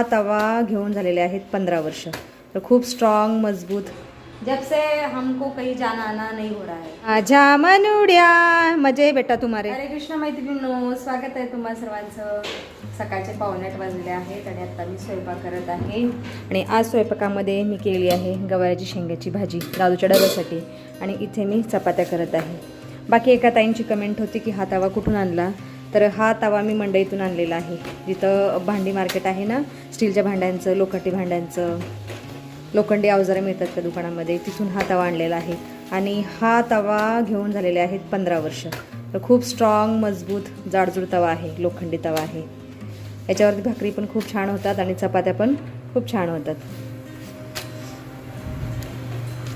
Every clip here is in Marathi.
हा तवा घेऊन झालेले आहेत 15 वर्ष. तर खूप स्ट्रॉंग मजबूत. जब से हमको कहीं जाना आना नहीं हो रहा है. आजा मनुड्या मजे बेटा तुम्हारे. हरे कृष्ण मैत्रिणींनो, स्वागत आहे तुम्हा सर्वांचं. सकाळचे 7:45 वाजले आहेत आणि आता मी स्वयंपाक करत आहे. आणि आज स्वयंपाकामध्ये मी केली आहे गवाराची शेंगाची भाजी दादूच्या डब्यासाठी. आणि इथे मी चपात्या करत आहे. बाकी एका ताईंची कमेंट होती की हा तवा कुठून आणला. तर हा तवा मी मंडईतून आणलेला आहे. जिथं भांडी मार्केट आहे ना, स्टीलच्या भांड्यांचं, लोखंडी भांड्यांचं, लोखंडी अवजारे मिळतात त्या दुकानामध्ये, तिथून हा तवा आणलेला आहे. आणि हा तवा घेऊन झालेले आहेत 15 वर्ष. तर खूप स्ट्रॉंग मजबूत जाडजूड तवा आहे, लोखंडी तवा आहे. याच्यावरती भाकरी पण खूप छान होतात आणि चपात्या पण खूप छान होतात.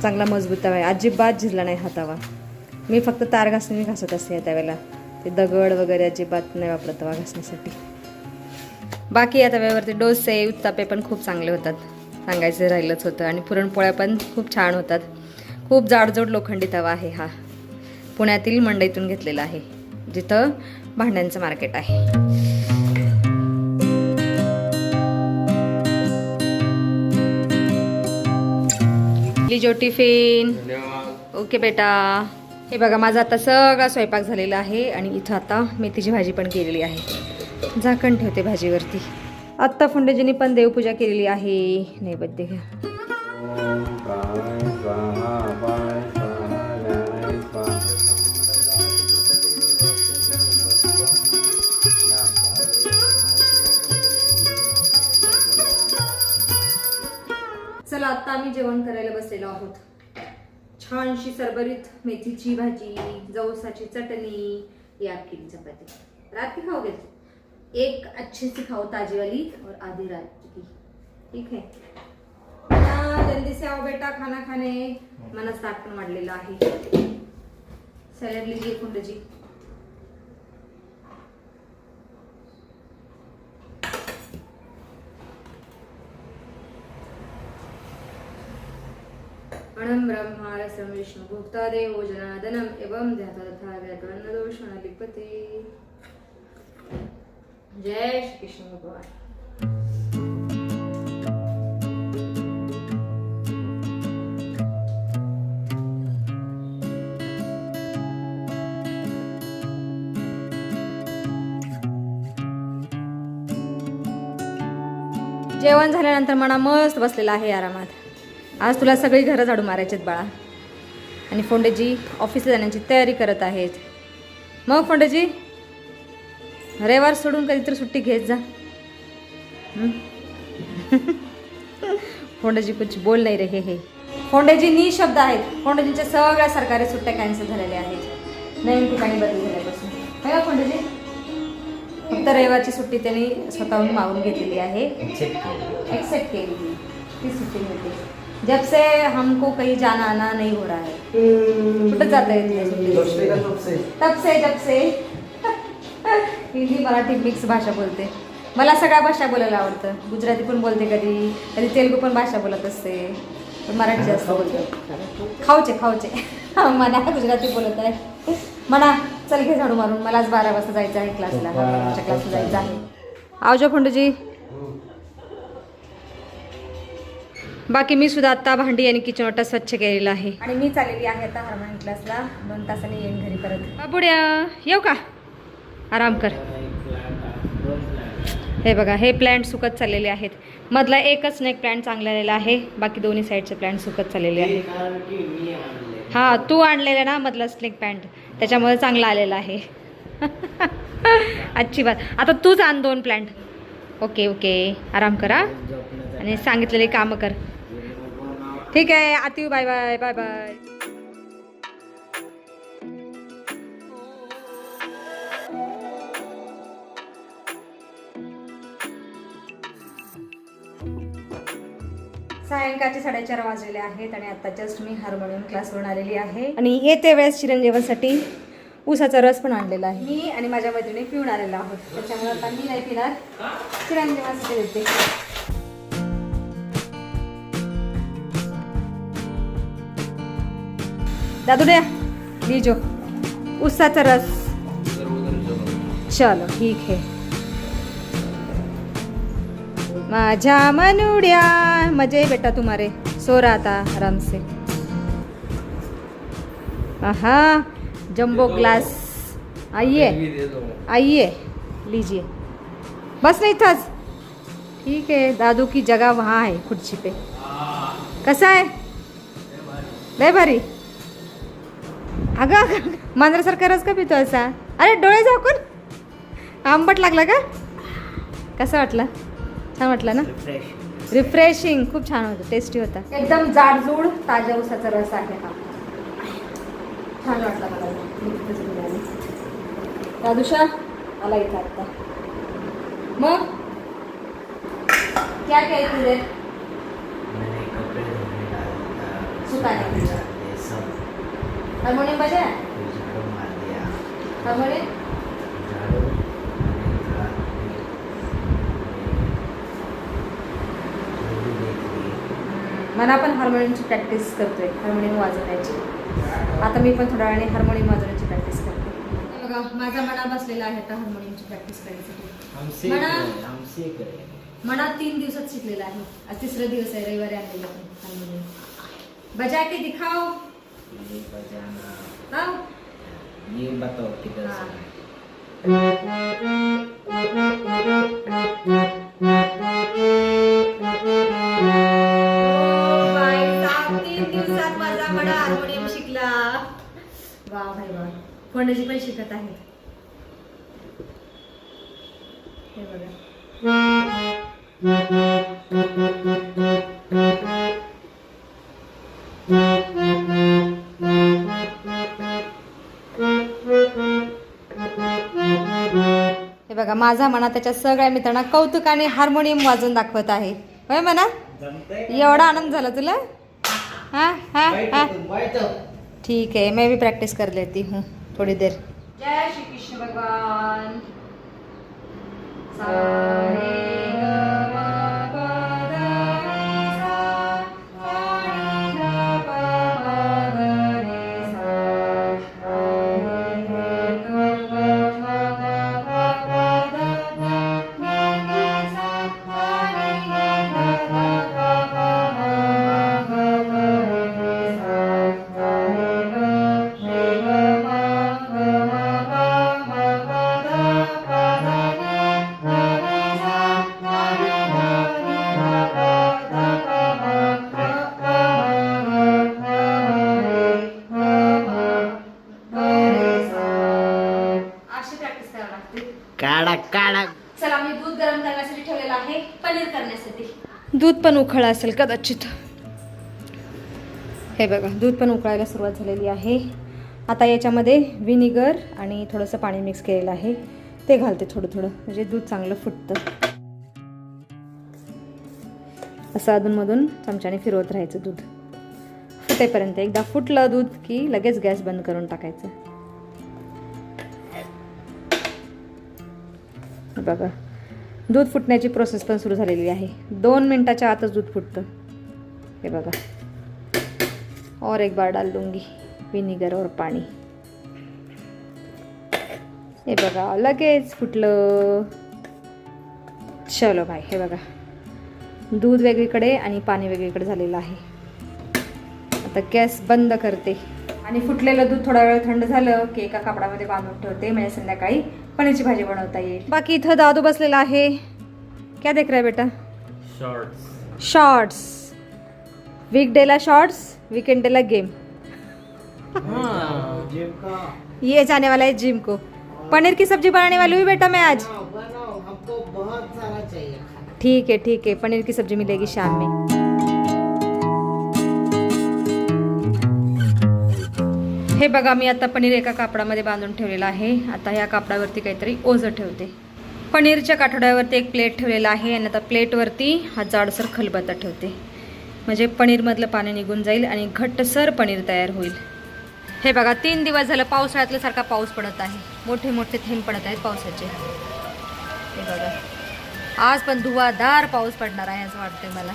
चांगला मजबूत तवा आहे, अजिबात झिजला नाही हा तवा. मी फक्त तार घासणी घासत असते त्यावेळेला, ते दगड वगैरे अजिबात नाही वापरत तवा घासण्यासाठी. बाकी या तव्यावरती डोसे उत्तापे पण खूप चांगले होतात, सांगायचं राहिलंच होतं. आणि पुरणपोळ्या पण खूप छान होतात. खूप जाडजोड लोखंडी तवा आहे हा. पुण्यातील मंडईतून घेतलेला आहे, जिथं भांड्यांचं मार्केट आहे. लिजो टिफिन. ओके बेटा. हे बघा माझा आता सगळा स्वयंपाक झालेला आहे. आणि इथं आता मेथीची भाजी पण केलेली आहे. झाकण ठेवते भाजीवरती. आत्ता फुंडेजींनी पण देवपूजा केलेली आहे. नैवेद्य घ्या. चला आता आम्ही जेवण करायला बसलेलो आहोत. छानशी सरभरीत मेथीची भाजी, जवसाची चटणी, या केली चपाती. रात की खाओगे? एक अच्छी सी खाओ ताजी वाली और आधी रात की. ठीक है, जल्दी से आओ बेटा खाना खाने. मना ताट पण वाढलेलं आहे. सॅलड लीजिए कुंडजी. अणम ब्रह्मा रसम विष्णु भुक्ता देवो जनार्दनम एवं ध्याता तथा व्याकरण दोष लिपते. जय श्री कृष्ण भगवान. जेवण झाल्यानंतर मना मस्त बसलेला आहे आरामात. आज तुला सगळी घरं झाडू मारायचेत बाळा. आणि फोंडेजी ऑफिसला जाण्याची तयारी करत आहेत. मग फोंडेजी रविवार सोडून कधीतरी सुट्टी घेत जा. फोंडेजी कुछ बोल नाही रे. हे फोंडेजी निशब्द आहेत. फोंडेजींच्या सगळ्या सरकारी सुट्ट्या कॅन्सल झालेल्या आहेत नवीन ठिकाणी बदली झाल्यापासून. बघा फोंडेजी, फक्त रविवारची सुट्टी त्यांनी स्वतःहून मागून घेतलेली आहे. एक्सेप्ट केली ती सुट्टी मिळते. जब से हमको कहीं जाना आना नहीं हो रहा है. कुठं जाता येत तब से जब से. हिंदी मराठी मिक्स भाषा बोलते. मला सगळ्या भाषा बोलायला आवडतं. गुजराती पण बोलते, कधी कधी तेलुगू पण भाषा बोलत असते, पण मराठी जास्त बोलते. खाऊचे म्हणा गुजराती बोलत आहे. म्हणा चल घे झाडू मारून. मला आज 12 वाजता जायचं आहे क्लासला. क्लासला जायचं आहे. आवजो फंडूजी. बाकी मी सुद्धा आता भांडी आणि किचन वाटा स्वच्छ केलेला आहे. आणि मी चाललेली आहे आता हार्मोनियम क्लासला. 2 तासांनी येईन घरी परत. बाबुड्या येऊ का? आराम कर. हे बघा हे प्लॅन्ट सुकत चाललेले आहेत. मधला एकच स्नेक प्लॅन्ट चांगला आलेला आहे, बाकी दोन्ही साईडचे प्लॅन्ट सुकत चाललेले आहेत. हां तू आणलेला ना मधला स्नेक प्लॅन्ट, त्याच्यामुळे चांगला आलेला आहे. अच्छी बात. आता तूच आण 2 प्लॅन्ट. ओके ओके आराम करा आणि सांगितलेले कामं कर. ठीक आहे आती. Bye bye bye bye. सायंकाळचे 4:30 वाजलेले आहेत आणि आता जस्ट मी हार्मोनियम क्लासवरून आलेली आहे. आणि येते वेळेस चिरंजीवासाठी ऊसाचा रस पण आणलेला आहे. मी आणि माझ्या मैत्रिणी पिऊन आलेला आहोत, त्याच्यामुळे आता मी नाही पिणार, चिरंजीवासाठी देते. दादू द्या लीजो ऊसाचा रस. चलो ठीक है. माझ्या मनुड्या मजे बेटा तुम्हारे सो रहा था आराम से. आहा जंबो ग्लास. आइए आइए लीजिए. बस नाही इथंच. ठीक आहे दादू की जगह वहाँ है खुर्ची पे. कसा आहे लय भारी. अगं मांजरासारखा रस का पितो असा. अरे डोळे झाकून. आंबट लागला का. कसं वाटलं. छान वाटलं ना. रिफ्रेशिंग खूप छान होतं. टेस्टी होता. एकदम जाडजूड ताज्या उसाचा रस आहे हा. छान वाटलं मला. दादूशा आला इथं आता. मग क्या क्या तुझे सुखाने हार्मोनियम बजा. हार्मोनियम मला पण हार्मोनियमची प्रॅक्टिस करतोय. हार्मोनियम वाजवण्याची. आता मी पण थोड्या वेळाने हार्मोनियम वाजवण्याची प्रॅक्टिस करते. बघा माझा मना बसलेला आहे आता हार्मोनियमची प्रॅक्टिस करायसाठी. मना 3 दिवसात शिकलेला आहे. आज 3रा दिवस आहे. रविवारी आणलेला पण हार्मोनियम. बजा के दिखाओ. ये बजाना. हाँ ये बताओ किधर हाँ. से 3 दिवसात माझा बडा हार्मोनियम शिकला. वा भाई वा. कोणाची पण शिकत आहे. हे बघा. हे बघा माझा मना त्याच्या सगळ्या मित्रांना कौतुकाने हार्मोनियम वाजवून दाखवत आहे. होय म्हणा. एवढा आनंद झाला तुला. हाँ हाँ हाँ ठीक है मैं भी प्रैक्टिस कर लेती हूँ थोड़ी देर. जय श्री कृष्ण भगवान. चला मी दूध गरम करण्यासाठी ठेवलेलं आहे पनीर करण्यासाठी. दूध पण उकळलं असेल कदाचित. हे बघा दूध पण उकळायला सुरुवात झालेली आहे. आता याच्यामध्ये व्हिनेगर आणि थोडंसं पाणी मिक्स केलेलं आहे ते घालते थोडं थोडं म्हणजे दूध चांगलं फुटतं. असं अधूनमधून चमच्याने फिरवत राहायचं दूध फुटेपर्यंत. एकदा फुटलं दूध की लगेच गॅस बंद करून टाकायचं. बघा दूध फुटण्याची प्रोसेस पण सुरू झालेली आहे. 2 मिनिटाच्या आतच दूध फुटतं. हे बघा. और एक बार डाल दूंगी विनेगर और पाणी. हे बघा लगेच फुटलं. चलो भाई. हे बघा दूध वेगळीकडे आणि पाणी वेगळीकडे झालेलं आहे. आता गॅस बंद करते आणि फुटलेलं दूध थोडा वेळ थंड झालं की एका कापडामध्ये बांधून ठेवते म्हणजे संध्याकाळी पनीरची भाजी बनवता येईल. बाकी इथं दादू बसलेला आहे. क्या देख रहा है बेटा. शॉर्ट्स. वीकडेला शॉर्ट्स वीकेंडला गेम. ये जाने वाला है जिम को. पनीर की सब्जी बनाने वाली हुई बेटा मैं आज. हमको बहुत सारा चाहिए. ठीक है पनीर की सब्जी मिलेगी शाम में. हे बघा मी आता पनीर एका कापडामध्ये बांधून ठेवलेलं आहे. आता ह्या कापडावरती काहीतरी ओझं ठेवते. पनीरच्या काठोड्यावरती एक प्लेट ठेवलेला आहे आणि आता प्लेटवरती हा जाडसर खलबत्ता ठेवते म्हणजे पनीरमधलं पाणी निघून जाईल आणि घट्टसर पनीर तयार होईल. हे बघा 3 दिवस झालं पावसाळ्यातल्या सारखा पाऊस पडत आहे. मोठे मोठे थेंब पडत आहेत पावसाचे. हे बघा आज पण धुवाधार पाऊस पडणार आहे असं वाटतंय मला.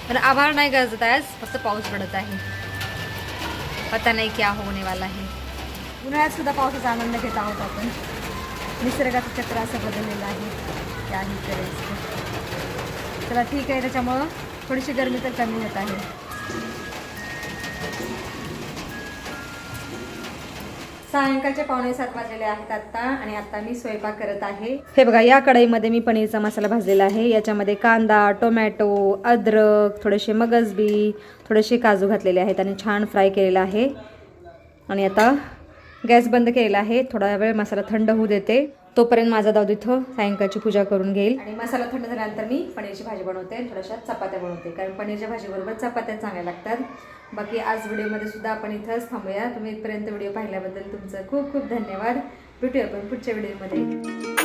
पण आभाळ नाही गरजत आहे. फक्त पाऊस पडत आहे. पता नाही क्या होने वाला है. उन्हाळ्यात सुद्धा पावसाचा आनंद घेत आहोत आपण. निसर्गाचं चक्र असं बदललेलं आहे, काही करायचं. चला ठीक आहे, त्याच्यामुळं थोडीशी गरमी तर कमी होत आहे. सायंकाळचे 6:45 वाजलेले आहेत आत्ता, आणि आता मी स्वयंपाक करत आहे. हे बघा, या कढईमध्ये मी पनीरचा मसाला भाजलेला आहे. याच्यामध्ये कांदा, टोमॅटो, अद्रक, थोडेसे मगजबी, थोडेसे काजू घातलेले आहेत आणि छान फ्राय केलेला आहे. आणि आता गॅस बंद केलेला आहे. थोडा वेळ मसाला थंड होऊ देते. तोपर्यंत माझा दादू इथं सायंकाळची पूजा करून घेईल. आणि मसाला थंड झाल्यानंतर मी पनीरची भाजी बनवते, थोड्याशा चपात्या बनवते, कारण पनीरच्या भाजीबरोबर चपात्या चांगल्या लागतात. बाकी आज व्हिडिओमध्ये सुद्धा आपण इथंच थांबूया. तुम्ही इथपर्यंत व्हिडिओ पाहिल्याबद्दल तुमचं खूप खूप धन्यवाद. भेटूया आपण पुढच्या व्हिडिओमध्ये.